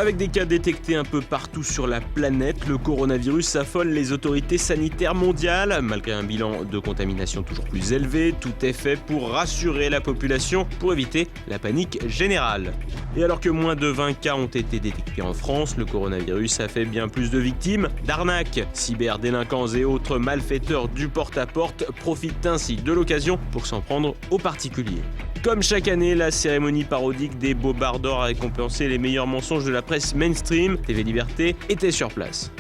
Avec des cas détectés un peu partout sur la planète, le coronavirus affole les autorités sanitaires mondiales. Malgré un bilan de contamination toujours plus élevé, tout est fait pour rassurer la population pour éviter la panique générale. Et alors que moins de 20 cas ont été détectés en France, le coronavirus a fait bien plus de victimes. D'arnaques, cyberdélinquants et autres malfaiteurs du porte-à-porte profitent ainsi de l'occasion pour s'en prendre aux particuliers. Comme chaque année, la cérémonie parodique des Bobards d'Or a récompensé les meilleurs mensonges de la presse mainstream. TV Liberté était sur place.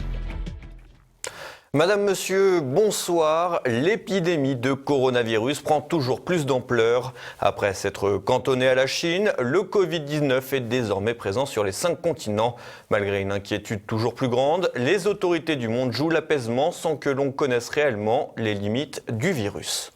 Madame, monsieur, bonsoir. L'épidémie de coronavirus prend toujours plus d'ampleur. Après s'être cantonnée à la Chine, le Covid-19 est désormais présent sur les 5 continents. Malgré une inquiétude toujours plus grande, les autorités du monde jouent l'apaisement sans que l'on connaisse réellement les limites du virus.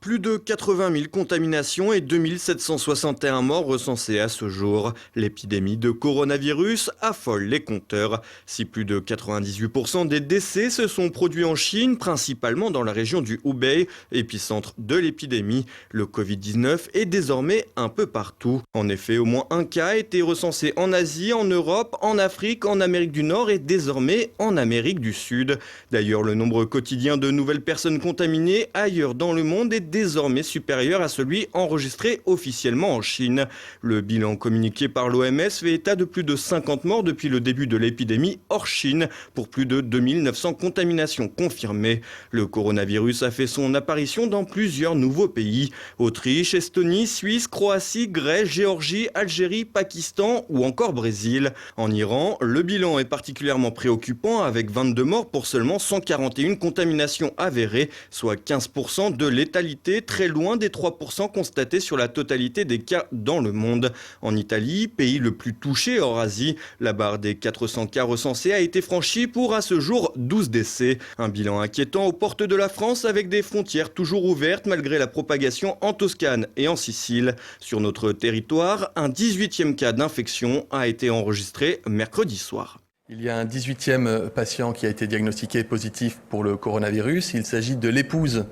Plus de 80 000 contaminations et 2761 morts recensés à ce jour. L'épidémie de coronavirus affole les compteurs. Si plus de 98% des décès se sont produits en Chine, principalement dans la région du Hubei, épicentre de l'épidémie, le Covid-19 est désormais un peu partout. En effet, au moins un cas a été recensé en Asie, en Europe, en Afrique, en Amérique du Nord et désormais en Amérique du Sud. D'ailleurs, le nombre quotidien de nouvelles personnes contaminées ailleurs dans le monde est désormais supérieur à celui enregistré officiellement en Chine. Le bilan communiqué par l'OMS fait état de plus de 50 morts depuis le début de l'épidémie hors Chine, pour plus de 2900 contaminations confirmées. Le coronavirus a fait son apparition dans plusieurs nouveaux pays: Autriche, Estonie, Suisse, Croatie, Grèce, Géorgie, Algérie, Pakistan ou encore Brésil. En Iran, le bilan est particulièrement préoccupant avec 22 morts pour seulement 141 contaminations avérées, soit 15% de létalité, très loin des 3% constatés sur la totalité des cas dans le monde. En Italie, pays le plus touché hors Asie, la barre des 400 cas recensés a été franchie pour à ce jour 12 décès. Un bilan inquiétant aux portes de la France avec des frontières toujours ouvertes malgré la propagation en Toscane et en Sicile. Sur notre territoire, un 18e cas d'infection a été enregistré mercredi soir. Il y a un 18e patient qui a été diagnostiqué positif pour le coronavirus. Il s'agit de l'épouse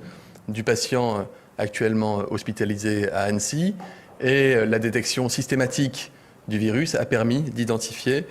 du patient actuellement hospitalisé à Annecy, et la détection systématique du virus a permis d'identifier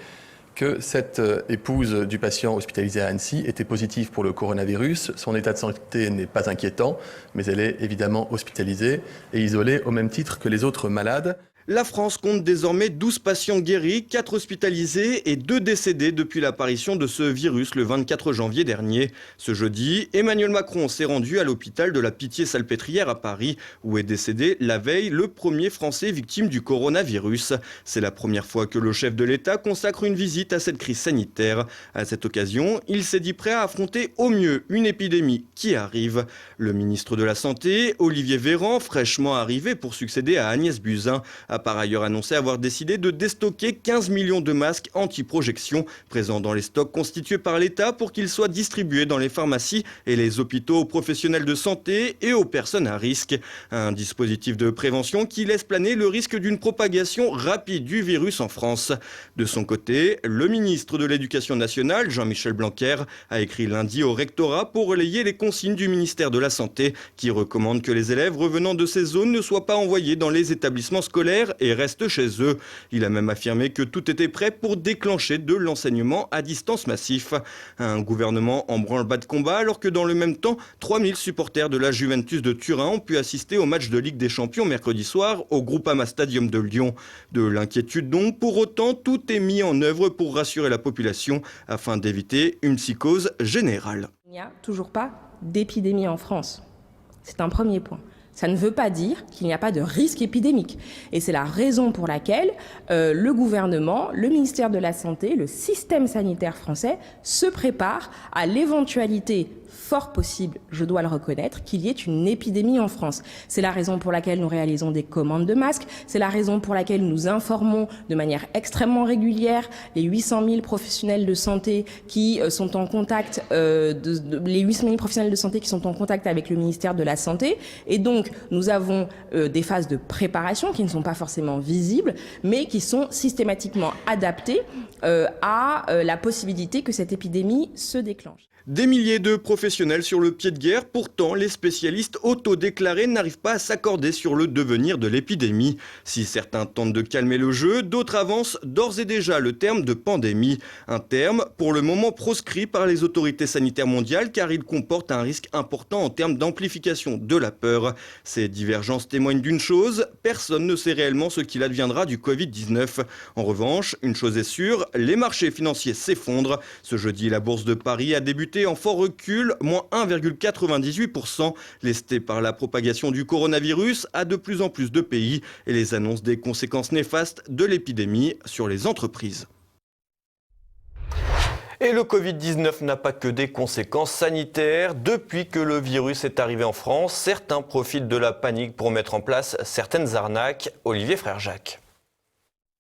que cette épouse du patient hospitalisé à Annecy était positive pour le coronavirus. Son état de santé n'est pas inquiétant, mais elle est évidemment hospitalisée et isolée au même titre que les autres malades. La France compte désormais 12 patients guéris, 4 hospitalisés et 2 décédés depuis l'apparition de ce virus le 24 janvier dernier. Ce jeudi, Emmanuel Macron s'est rendu à l'hôpital de la Pitié-Salpêtrière à Paris, où est décédé la veille le premier Français victime du coronavirus. C'est la première fois que le chef de l'État consacre une visite à cette crise sanitaire. À cette occasion, il s'est dit prêt à affronter au mieux une épidémie qui arrive. Le ministre de la Santé, Olivier Véran, fraîchement arrivé pour succéder à Agnès Buzyn, a par ailleurs annoncé avoir décidé de déstocker 15 millions de masques anti-projection présents dans les stocks constitués par l'État pour qu'ils soient distribués dans les pharmacies et les hôpitaux aux professionnels de santé et aux personnes à risque. Un dispositif de prévention qui laisse planer le risque d'une propagation rapide du virus en France. De son côté, le ministre de l'Éducation nationale, Jean-Michel Blanquer, a écrit lundi au rectorat pour relayer les consignes du ministère de la Santé qui recommande que les élèves revenant de ces zones ne soient pas envoyés dans les établissements scolaires et restent chez eux. Il a même affirmé que tout était prêt pour déclencher de l'enseignement à distance massif. Un gouvernement en branle-bas de combat alors que dans le même temps, 3000 supporters de la Juventus de Turin ont pu assister au match de Ligue des Champions mercredi soir au Groupama Stadium de Lyon. De l'inquiétude donc, pour autant, tout est mis en œuvre pour rassurer la population afin d'éviter une psychose générale. Il n'y a toujours pas d'épidémie en France. C'est un premier point. Ça ne veut pas dire qu'il n'y a pas de risque épidémique. Et c'est la raison pour laquelle le gouvernement, le ministère de la Santé, le système sanitaire français se prépare à l'éventualité fort possible, je dois le reconnaître, qu'il y ait une épidémie en France. C'est la raison pour laquelle nous réalisons des commandes de masques, c'est la raison pour laquelle nous informons de manière extrêmement régulière les 800 000 professionnels de santé qui sont en contact, les 800 000 professionnels de santé qui sont en contact avec le ministère de la Santé. Et donc, nous avons des phases de préparation qui ne sont pas forcément visibles, mais qui sont systématiquement adaptées à la possibilité que cette épidémie se déclenche. Des milliers de professionnels sur le pied de guerre, pourtant les spécialistes autodéclarés n'arrivent pas à s'accorder sur le devenir de l'épidémie. Si certains tentent de calmer le jeu, d'autres avancent d'ores et déjà le terme de pandémie. Un terme pour le moment proscrit par les autorités sanitaires mondiales car il comporte un risque important en termes d'amplification de la peur. Ces divergences témoignent d'une chose, personne ne sait réellement ce qu'il adviendra du Covid-19. En revanche, une chose est sûre, les marchés financiers s'effondrent. Ce jeudi, la bourse de Paris a débuté en fort recul, moins 1,98%, lesté par la propagation du coronavirus à de plus en plus de pays et les annonces des conséquences néfastes de l'épidémie sur les entreprises. Et le Covid-19 n'a pas que des conséquences sanitaires. Depuis que le virus est arrivé en France, certains profitent de la panique pour mettre en place certaines arnaques. Olivier Frère-Jacques.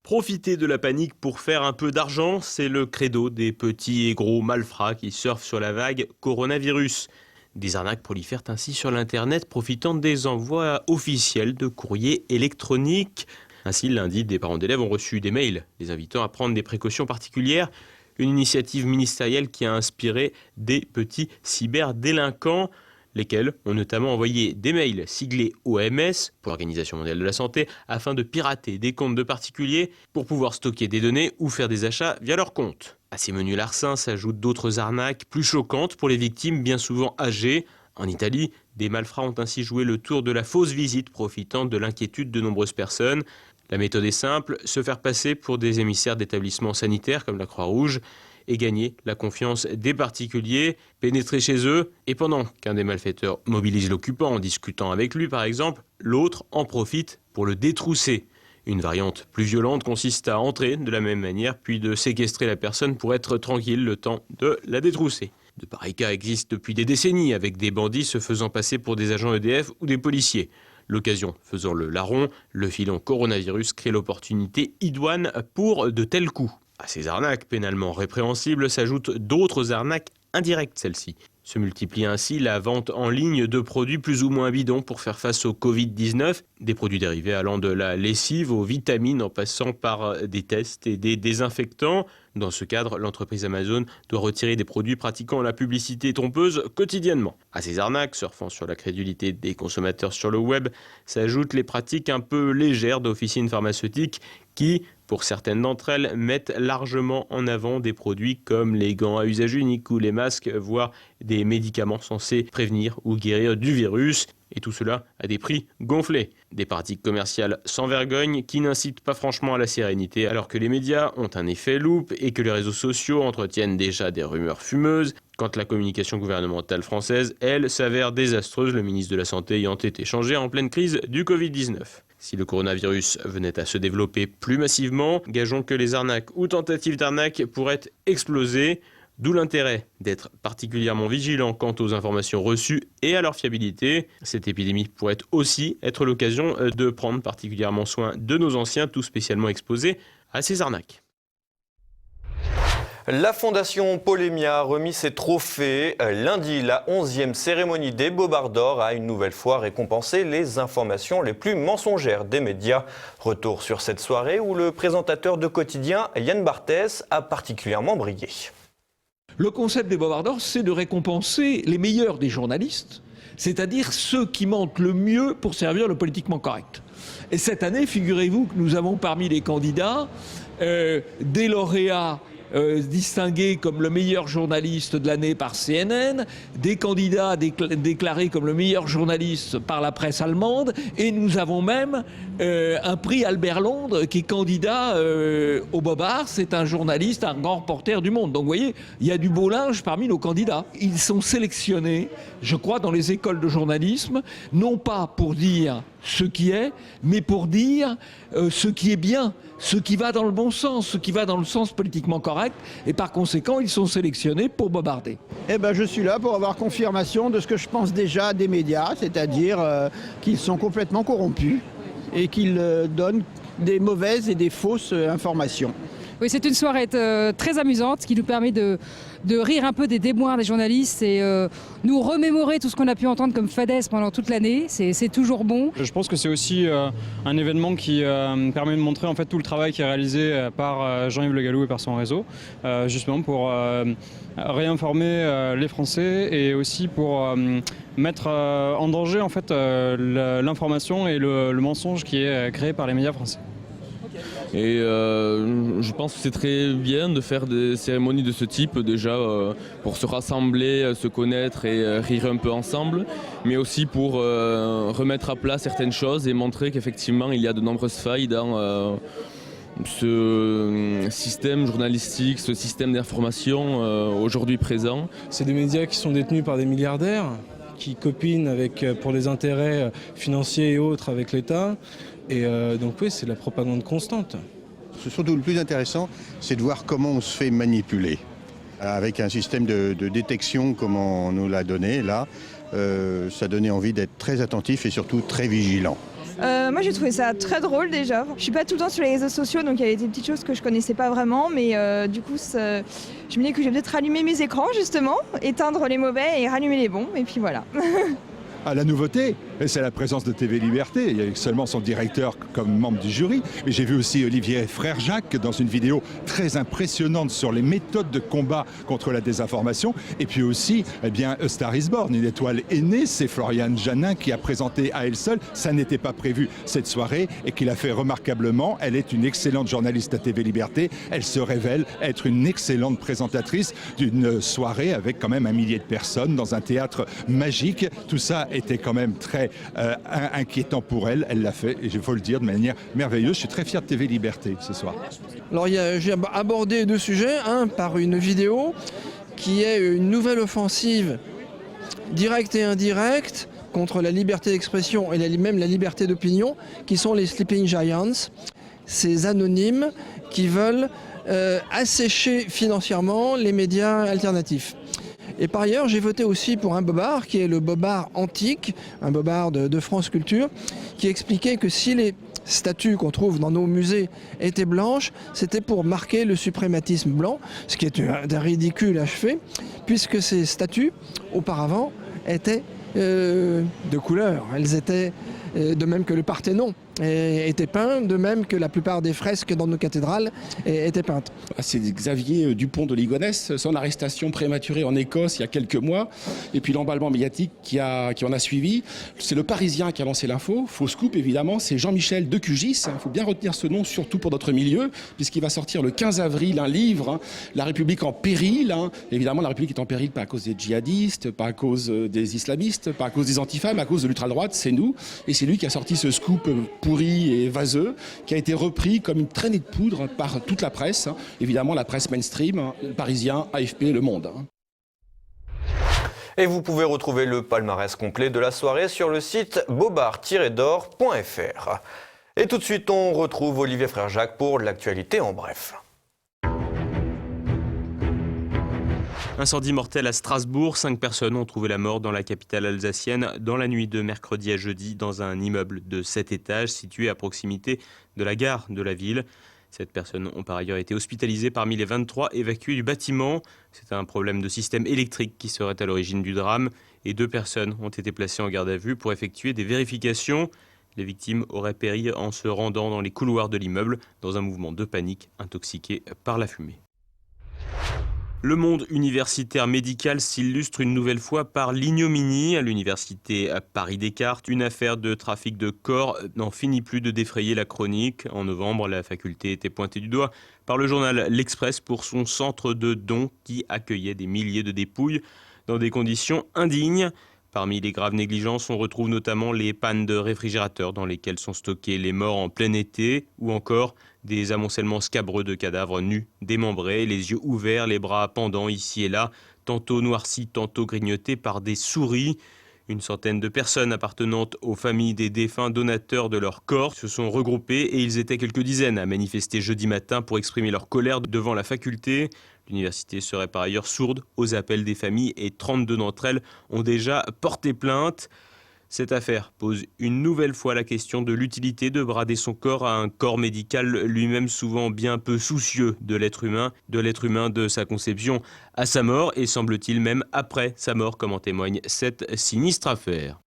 Profiter de la panique pour faire un peu d'argent, c'est le credo des petits et gros malfrats qui surfent sur la vague coronavirus. Des arnaques prolifèrent ainsi sur l'Internet, profitant des envois officiels de courriers électroniques. Ainsi, lundi, des parents d'élèves ont reçu des mails les invitant à prendre des précautions particulières. Une initiative ministérielle qui a inspiré des petits cyberdélinquants, lesquels ont notamment envoyé des mails siglés OMS, pour l'Organisation mondiale de la santé, afin de pirater des comptes de particuliers pour pouvoir stocker des données ou faire des achats via leur compte. À ces menus larcins s'ajoutent d'autres arnaques plus choquantes pour les victimes bien souvent âgées. En Italie, des malfrats ont ainsi joué le tour de la fausse visite, profitant de l'inquiétude de nombreuses personnes. La méthode est simple, se faire passer pour des émissaires d'établissements sanitaires comme la Croix-Rouge et gagner la confiance des particuliers, pénétrer chez eux, et pendant qu'un des malfaiteurs mobilise l'occupant en discutant avec lui par exemple, l'autre en profite pour le détrousser. Une variante plus violente consiste à entrer de la même manière, puis de séquestrer la personne pour être tranquille le temps de la détrousser. De pareils cas existent depuis des décennies, avec des bandits se faisant passer pour des agents EDF ou des policiers. L'occasion faisant le larron, le filon coronavirus crée l'opportunité idoine pour de tels coups. À ces arnaques pénalement répréhensibles s'ajoutent d'autres arnaques indirectes, celles-ci. Se multiplie ainsi la vente en ligne de produits plus ou moins bidons pour faire face au Covid-19, des produits dérivés allant de la lessive aux vitamines en passant par des tests et des désinfectants. Dans ce cadre, l'entreprise Amazon doit retirer des produits pratiquant la publicité trompeuse quotidiennement. À ces arnaques, surfant sur la crédulité des consommateurs sur le web, s'ajoutent les pratiques un peu légères d'officines pharmaceutiques qui, pour certaines d'entre elles, mettent largement en avant des produits comme les gants à usage unique ou les masques, voire des médicaments censés prévenir ou guérir du virus. Et tout cela à des prix gonflés. Des pratiques commerciales sans vergogne qui n'incitent pas franchement à la sérénité alors que les médias ont un effet loupe et que les réseaux sociaux entretiennent déjà des rumeurs fumeuses. Quand la communication gouvernementale française, elle, s'avère désastreuse, le ministre de la Santé ayant été changé en pleine crise du Covid-19. Si le coronavirus venait à se développer plus massivement, gageons que les arnaques ou tentatives d'arnaque pourraient exploser. D'où l'intérêt d'être particulièrement vigilant quant aux informations reçues et à leur fiabilité. Cette épidémie pourrait aussi être l'occasion de prendre particulièrement soin de nos anciens, tout spécialement exposés à ces arnaques. La Fondation Polémia a remis ses trophées. Lundi, la 11e cérémonie des Bobards d'Or a une nouvelle fois récompensé les informations les plus mensongères des médias. Retour sur cette soirée où le présentateur de quotidien, Yann Barthès, a particulièrement brillé. Le concept des Bobards d'Or, c'est de récompenser les meilleurs des journalistes, c'est-à-dire ceux qui mentent le mieux pour servir le politiquement correct. Et cette année, figurez-vous que nous avons parmi les candidats des lauréats distingués comme le meilleur journaliste de l'année par CNN, des candidats déclarés comme le meilleur journaliste par la presse allemande, et nous avons même un prix Albert Londres qui est candidat au Bobard. C'est un journaliste, un grand reporter du Monde. Donc vous voyez, il y a du beau linge parmi nos candidats. Ils sont sélectionnés, je crois, dans les écoles de journalisme, non pas pour dire ce qui est, mais pour dire ce qui est bien, ce qui va dans le bon sens, ce qui va dans le sens politiquement correct, et par conséquent, ils sont sélectionnés pour bobarder. Eh ben, je suis là pour avoir confirmation de ce que je pense déjà des médias, c'est-à-dire qu'ils sont complètement corrompus et qu'ils donnent des mauvaises et des fausses informations. Oui, c'est une soirée très amusante qui nous permet de rire un peu des déboires des journalistes et nous remémorer tout ce qu'on a pu entendre comme fadaises pendant toute l'année. C'est toujours bon. Je pense que c'est aussi un événement qui permet de montrer en fait tout le travail qui est réalisé par Jean-Yves Le Gallou et par son réseau, justement pour réinformer les Français et aussi pour mettre en danger en fait l'information et le mensonge qui est créé par les médias français. Et je pense que c'est très bien de faire des cérémonies de ce type, déjà pour se rassembler, se connaître et rire un peu ensemble, mais aussi pour remettre à plat certaines choses et montrer qu'effectivement il y a de nombreuses failles dans ce système journalistique, ce système d'information aujourd'hui présent. C'est des médias qui sont détenus par des milliardaires, qui copinent pour des intérêts financiers et autres avec l'État. Et donc oui, c'est de la propagande constante. Surtout le plus intéressant, c'est de voir comment on se fait manipuler. Avec un système de détection comme on nous l'a donné là, ça donnait envie d'être très attentif et surtout très vigilant. Moi j'ai trouvé ça très drôle déjà. Je suis pas tout le temps sur les réseaux sociaux donc il y avait des petites choses que je connaissais pas vraiment mais du coup je me dis que je vais peut-être rallumer mes écrans justement, éteindre les mauvais et rallumer les bons et puis voilà. Ah, la nouveauté, c'est la présence de TV Liberté. Il y a seulement son directeur comme membre du jury. Mais j'ai vu aussi Olivier Frère-Jacques dans une vidéo très impressionnante sur les méthodes de combat contre la désinformation. Et puis aussi, eh bien, A Star is Born, une étoile est née. C'est Floriane Janin qui a présenté à elle seule. Ça n'était pas prévu cette soirée et qui l'a fait remarquablement. Elle est une excellente journaliste à TV Liberté. Elle se révèle être une excellente présentatrice d'une soirée avec quand même 1 millier de personnes dans un théâtre magique. Tout ça était quand même très inquiétant pour elle. Elle l'a fait, et il faut le dire, de manière merveilleuse. Je suis très fier de TV Liberté ce soir. Alors j'ai abordé 2 sujets, un par une vidéo qui est une nouvelle offensive directe et indirecte contre la liberté d'expression et même la liberté d'opinion, qui sont les Sleeping Giants, ces anonymes qui veulent assécher financièrement les médias alternatifs. Et par ailleurs, j'ai voté aussi pour un bobard, qui est le bobard antique, un bobard de France Culture, qui expliquait que si les statues qu'on trouve dans nos musées étaient blanches, c'était pour marquer le suprématisme blanc, ce qui est un ridicule achevé, puisque ces statues, auparavant, étaient de couleur. Elles étaient, de même que le Parthénon était peint, de même que la plupart des fresques dans nos cathédrales étaient peintes. C'est Xavier Dupont de Ligonnès, son arrestation prématurée en Écosse il y a quelques mois, et puis l'emballement médiatique qui en a suivi. C'est le Parisien qui a lancé l'info, faux scoop évidemment, c'est Jean-Michel de Cugis, il faut bien retenir ce nom surtout pour notre milieu, puisqu'il va sortir le 15 avril un livre, La République en péril. Évidemment la République est en péril pas à cause des djihadistes, pas à cause des islamistes, pas à cause des antifas, mais à cause de l'ultra-droite, c'est nous. Et c'est lui qui a sorti ce scoop pourri et vaseux, qui a été repris comme une traînée de poudre par toute la presse, évidemment la presse mainstream, le Parisien, AFP, Le Monde. Et vous pouvez retrouver le palmarès complet de la soirée sur le site bobard-d'or.fr. Et tout de suite, on retrouve Olivier Frère-Jacques pour l'actualité en bref. Incendie mortel à Strasbourg, 5 personnes ont trouvé la mort dans la capitale alsacienne dans la nuit de mercredi à jeudi dans un immeuble de 7 étages situé à proximité de la gare de la ville. 7 personnes ont par ailleurs été hospitalisées parmi les 23 évacuées du bâtiment. C'est un problème de système électrique qui serait à l'origine du drame et 2 personnes ont été placées en garde à vue pour effectuer des vérifications. Les victimes auraient péri en se rendant dans les couloirs de l'immeuble dans un mouvement de panique intoxiqué par la fumée. Le monde universitaire médical s'illustre une nouvelle fois par l'ignominie. À l'université Paris-Descartes, une affaire de trafic de corps n'en finit plus de défrayer la chronique. En novembre, la faculté était pointée du doigt par le journal L'Express pour son centre de dons qui accueillait des milliers de dépouilles dans des conditions indignes. Parmi les graves négligences, on retrouve notamment les pannes de réfrigérateurs dans lesquels sont stockés les morts en plein été, ou encore des amoncellements scabreux de cadavres nus, démembrés, les yeux ouverts, les bras pendants ici et là, tantôt noircis, tantôt grignotés par des souris. Une centaine de personnes appartenant aux familles des défunts donateurs de leur corps se sont regroupées et ils étaient quelques dizaines à manifester jeudi matin pour exprimer leur colère devant la faculté. L'université serait par ailleurs sourde aux appels des familles et 32 d'entre elles ont déjà porté plainte. Cette affaire pose une nouvelle fois la question de l'utilité de brader son corps à un corps médical lui-même souvent bien peu soucieux de l'être humain de sa conception à sa mort et semble-t-il même après sa mort, comme en témoigne cette sinistre affaire.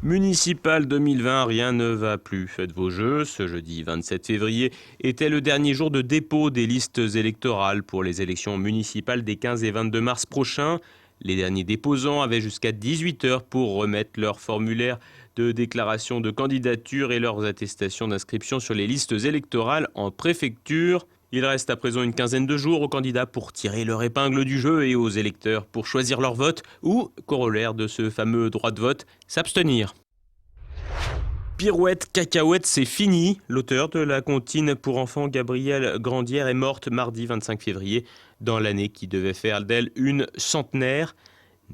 Municipal 2020, rien ne va plus. Faites vos jeux. Ce jeudi 27 février était le dernier jour de dépôt des listes électorales pour les élections municipales des 15 et 22 mars prochains. Les derniers déposants avaient jusqu'à 18h pour remettre leur formulaire de déclaration de candidature et leurs attestations d'inscription sur les listes électorales en préfecture. Il reste à présent une quinzaine de jours aux candidats pour tirer leur épingle du jeu et aux électeurs pour choisir leur vote ou, corollaire de ce fameux droit de vote, s'abstenir. Pirouette, cacahuète, c'est fini. L'auteur de la comptine pour enfants, Gabrielle Grandière, est morte mardi 25 février, dans l'année qui devait faire d'elle une centenaire.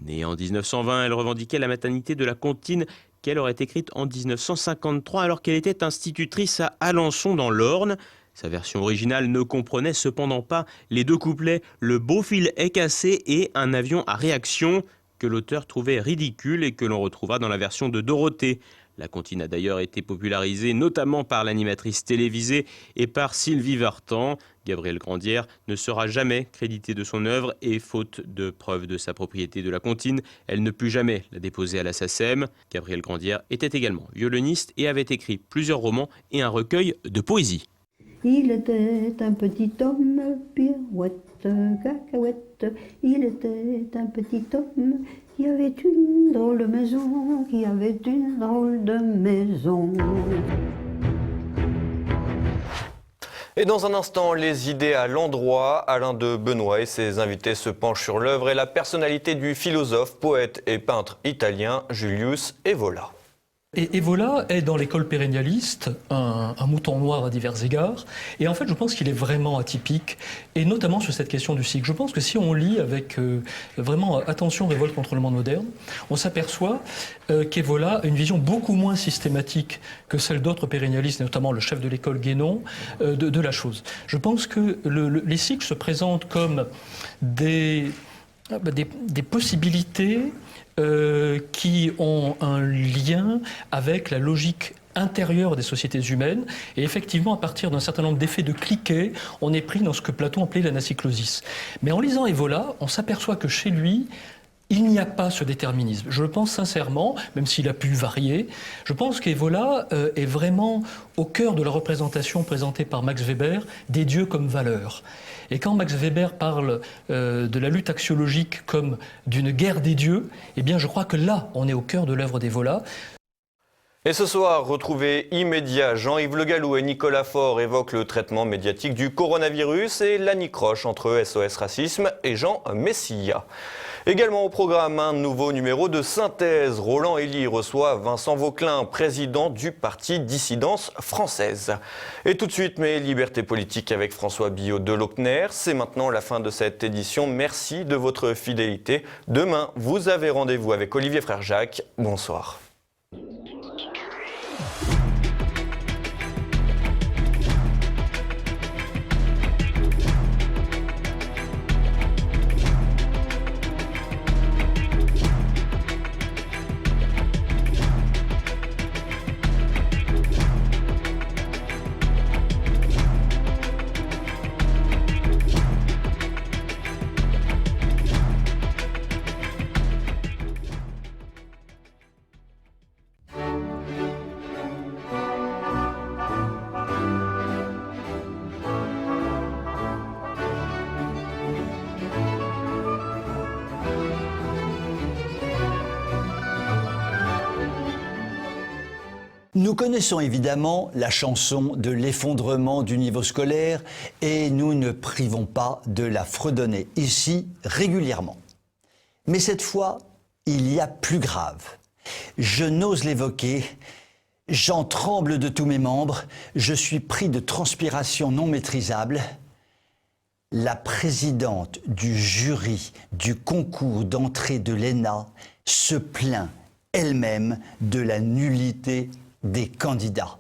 Née en 1920, elle revendiquait la maternité de la comptine qu'elle aurait écrite en 1953 alors qu'elle était institutrice à Alençon dans l'Orne. Sa version originale ne comprenait cependant pas les deux couplets « Le beau fil est cassé » et « Un avion à réaction » que l'auteur trouvait ridicule et que l'on retrouvera dans la version de Dorothée. La comptine a d'ailleurs été popularisée notamment par l'animatrice télévisée et par Sylvie Vartan. Gabrielle Grandière ne sera jamais créditée de son œuvre et faute de preuve de sa propriété de la comptine, elle ne put jamais la déposer à la SACEM. Gabrielle Grandière était également violoniste et avait écrit plusieurs romans et un recueil de poésie. Il était un petit homme, pirouette, cacahuète. Il était un petit homme qui avait une drôle de maison, qui avait une drôle de maison. Et dans un instant, les idées à l'endroit. Alain de Benoît et ses invités se penchent sur l'œuvre et la personnalité du philosophe, poète et peintre italien Julius Evola. Et Evola est dans l'école pérennialiste un mouton noir à divers égards. Et en fait, je pense qu'il est vraiment atypique, et notamment sur cette question du cycle. Je pense que si on lit avec vraiment attention Révolte contre le monde moderne, on s'aperçoit qu'Evola a une vision beaucoup moins systématique que celle d'autres pérennialistes, notamment le chef de l'école Guénon, de la chose. Je pense que les cycles se présentent comme des possibilités qui ont un lien avec la logique intérieure des sociétés humaines. Et effectivement, à partir d'un certain nombre d'effets de cliquet, on est pris dans ce que Platon appelait l'anacyclosis. Mais en lisant Evola, on s'aperçoit que chez lui, il n'y a pas ce déterminisme. Je le pense sincèrement, même s'il a pu varier. Je pense qu'Evola est vraiment au cœur de la représentation présentée par Max Weber des dieux comme valeurs. Et quand Max Weber parle de la lutte axiologique comme d'une guerre des dieux, eh bien je crois que là, on est au cœur de l'œuvre d'Evola. Et ce soir, retrouvez Immédiat. Jean-Yves Le Gallou et Nicolas Faure évoquent le traitement médiatique du coronavirus et l'anicroche entre SOS Racisme et Jean Messia. Également au programme, un nouveau numéro de Synthèse. Roland Elie reçoit Vincent Vauquelin, président du parti Dissidence française. Et tout de suite, mes libertés politiques avec François Billot de Lochner. C'est maintenant la fin de cette édition. Merci de votre fidélité. Demain, vous avez rendez-vous avec Olivier Frère-Jacques. Bonsoir. Nous connaissons évidemment la chanson de l'effondrement du niveau scolaire et nous ne privons pas de la fredonner ici régulièrement. Mais cette fois, il y a plus grave. Je n'ose l'évoquer, j'en tremble de tous mes membres, je suis pris de transpiration non maîtrisable. La présidente du jury du concours d'entrée de l'ENA se plaint elle-même de la nullité des candidats.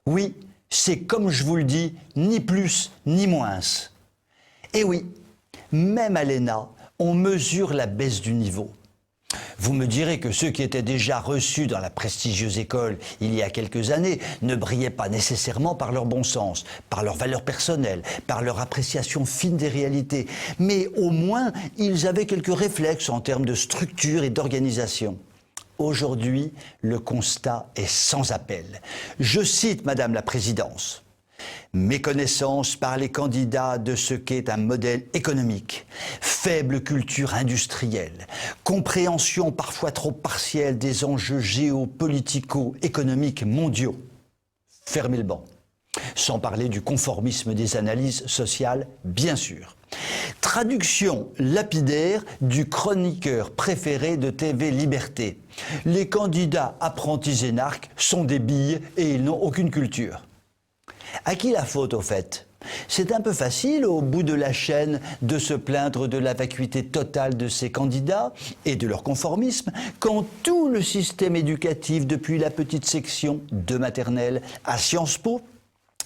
Oui, c'est comme je vous le dis, ni plus ni moins. Et oui, même à l'ENA, on mesure la baisse du niveau. Vous me direz que ceux qui étaient déjà reçus dans la prestigieuse école il y a quelques années ne brillaient pas nécessairement par leur bon sens, par leur valeur personnelle, par leur appréciation fine des réalités, mais au moins ils avaient quelques réflexes en termes de structure et d'organisation. Aujourd'hui, le constat est sans appel. Je cite Madame la Présidence. Méconnaissance par les candidats de ce qu'est un modèle économique, faible culture industrielle, compréhension parfois trop partielle des enjeux géopolitico-économiques mondiaux. Fermez le banc. Sans parler du conformisme des analyses sociales, bien sûr. Traduction lapidaire du chroniqueur préféré de TV Liberté. Les candidats apprentis énarques sont des billes et ils n'ont aucune culture. À qui la faute, au fait? C'est un peu facile, au bout de la chaîne, de se plaindre de la vacuité totale de ces candidats et de leur conformisme, quand tout le système éducatif, depuis la petite section de maternelle à Sciences Po,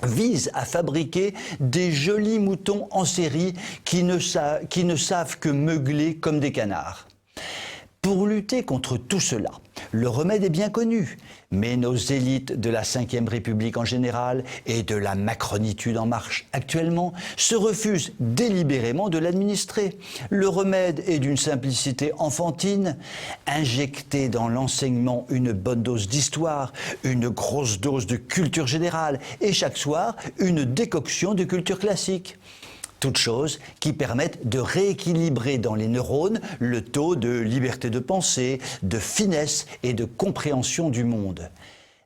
vise à fabriquer des jolis moutons en série qui ne savent que meugler comme des canards. Pour lutter contre tout cela, le remède est bien connu, mais nos élites de la Ve République en général et de la macronitude en marche actuellement se refusent délibérément de l'administrer. Le remède est d'une simplicité enfantine, injecter dans l'enseignement une bonne dose d'histoire, une grosse dose de culture générale et chaque soir une décoction de culture classique. Toutes choses qui permettent de rééquilibrer dans les neurones le taux de liberté de pensée, de finesse et de compréhension du monde.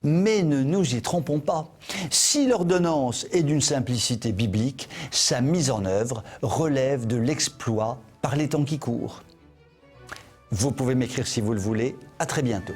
Mais ne nous y trompons pas. Si l'ordonnance est d'une simplicité biblique, sa mise en œuvre relève de l'exploit par les temps qui courent. Vous pouvez m'écrire si vous le voulez. À très bientôt.